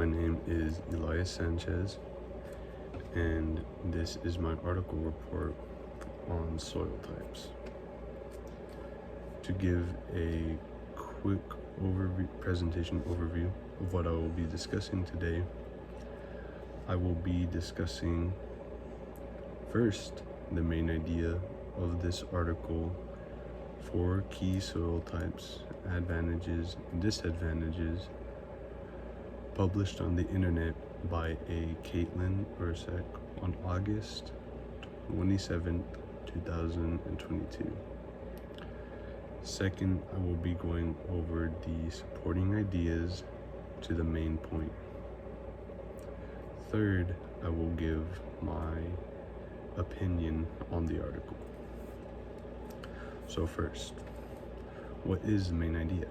My name is Elias Sanchez, and this is my article report on soil types. To give a quick presentation overview of what I will be discussing today, I will be discussing first the main idea of this article, 4 key soil types, advantages and disadvantages, published on the internet by a Caitlin Ursek on August 27th, 2022. Second, I will be going over the supporting ideas to the main point. Third, I will give my opinion on the article. So first, what is the main idea?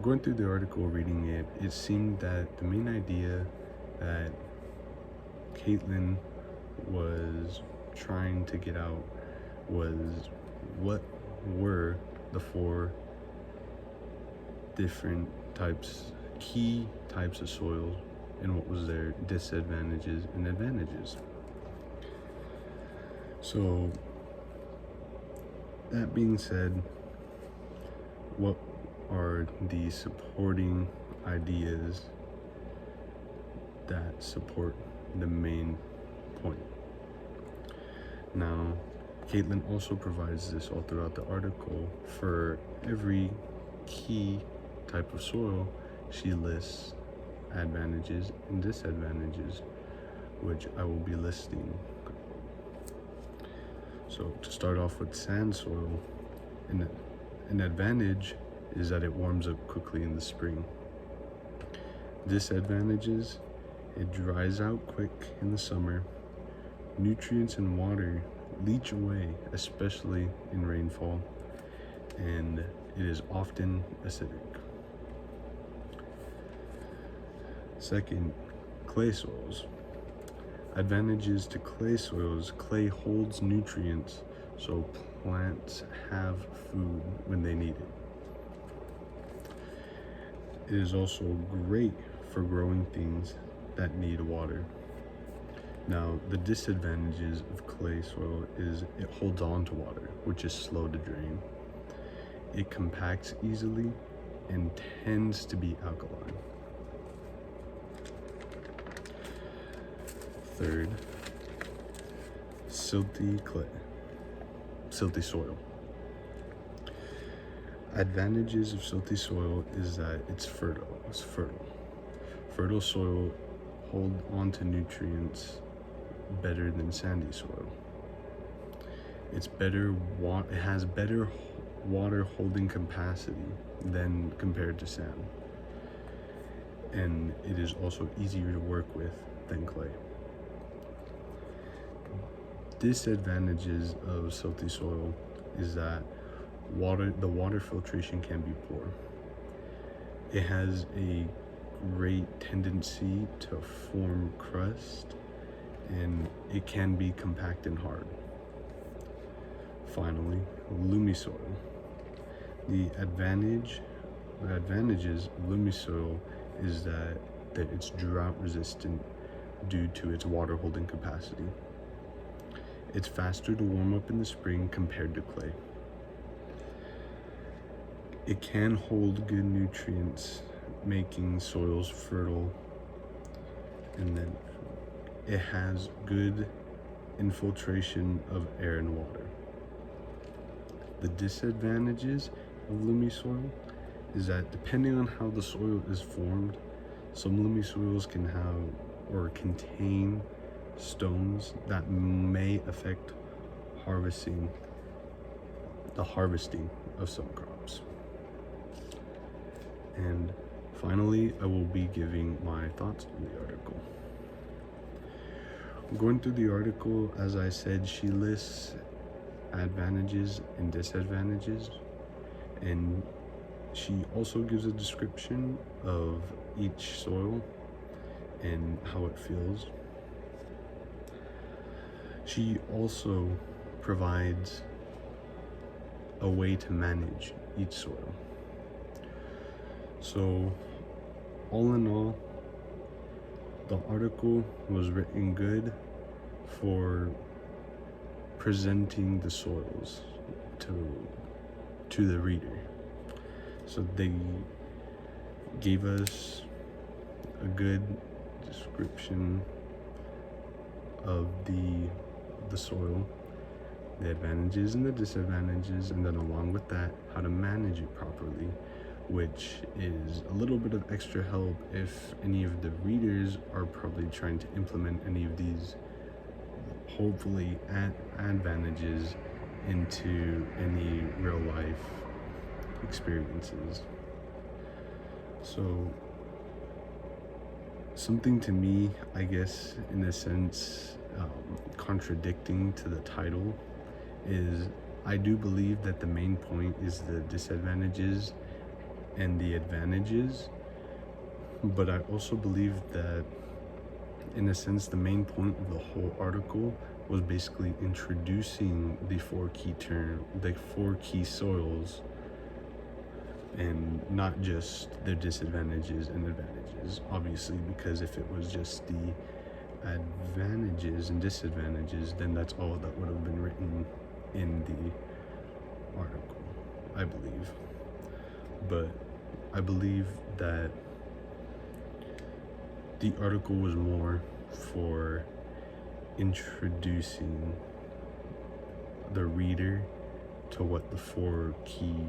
Going through the article, reading it, it seemed that the main idea that Caitlin was trying to get out was what were the 4 different key types of soils, and what was their disadvantages and advantages. So that being said, what are the supporting ideas that support the main point? Now, Caitlin also provides this all throughout the article. For every key type of soil, she lists advantages and disadvantages, which I will be listing. So to start off with sand soil, an advantage is that it warms up quickly in the spring. Disadvantages: it dries out quick in the summer. Nutrients and water leach away, especially in rainfall, and it is often acidic. Second, clay soils. Advantages to clay soils: clay holds nutrients, so plants have food when they need it. It is also great for growing things that need water. Now, the disadvantages of clay soil is it holds on to water, which is slow to drain. It compacts easily and tends to be alkaline. Third, silty soil. Advantages of silty soil is that it's fertile. Fertile soil hold on to nutrients better than sandy soil. It has better water holding capacity than compared to sand, and it is also easier to work with than clay. Disadvantages of silty soil is that the water filtration can be poor. It has a great tendency to form crust, and it can be compact and hard. Finally, loamy soil. The advantages of loamy soil is that it's drought resistant due to its water holding capacity. It's faster to warm up in the spring compared to clay. It can hold good nutrients, making soils fertile, and then it has good infiltration of air and water. The disadvantages of loamy soil is that depending on how the soil is formed, some loamy soils can have or contain stones that may affect the harvesting of some crops. And finally, I will be giving my thoughts on the article. Going through the article, as I said, she lists advantages and disadvantages, and she also gives a description of each soil and how it feels. She also provides a way to manage each soil. So all in all, The article was written good for presenting the soils to the reader. So they gave us a good description of the soil, the advantages and the disadvantages, and then along with that, how to manage it properly, which is a little bit of extra help if any of the readers are probably trying to implement any of these hopefully advantages into any real life experiences. So something to me, I guess, in a sense, contradicting to the title is I do believe that the main point is the disadvantages and the advantages, but I also believe that in a sense the main point of the whole article was basically introducing the four key soils, and not just their disadvantages and advantages, obviously, because if it was just the advantages and disadvantages, then that's all that would have been written in the article, I believe. But I believe that the article was more for introducing the reader to what the four key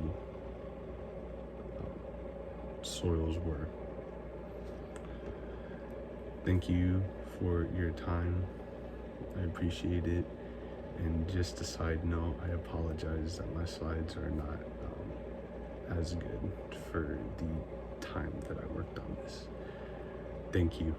soils were. Thank you for your time. I appreciate it. And just a side note, I apologize that my slides are not as good for the time that I worked on this. Thank you.